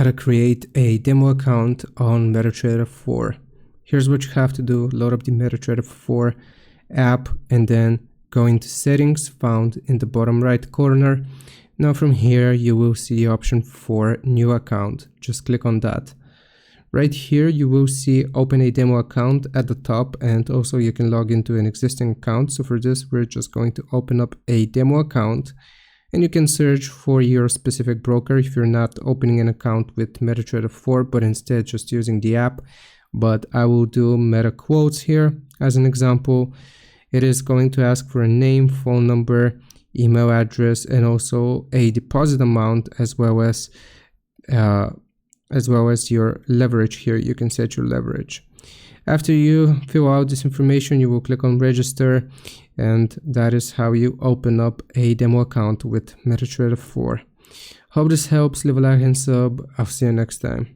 how to create a demo account on MetaTrader 4. Here's what you have to do: load up the MetaTrader 4 app and then go into settings found in the bottom right corner. Now from here you will see the option for new account. Just click on that. Right here you will see open a demo account at the top, and also you can log into an existing account. So for this we're just going to open up a demo account, and you can search for your specific broker if you're not opening an account with MetaTrader 4 but instead just using the app. But I will do Meta Quotes here as an example. It is going to ask for a name, phone number, email address, and also a deposit amount, as well as your leverage. Here you can set your leverage. After you fill out this information, you will click on register, and that is how you open up a demo account with MetaTrader 4. Hope this helps. Leave a like and sub. I'll see you next time.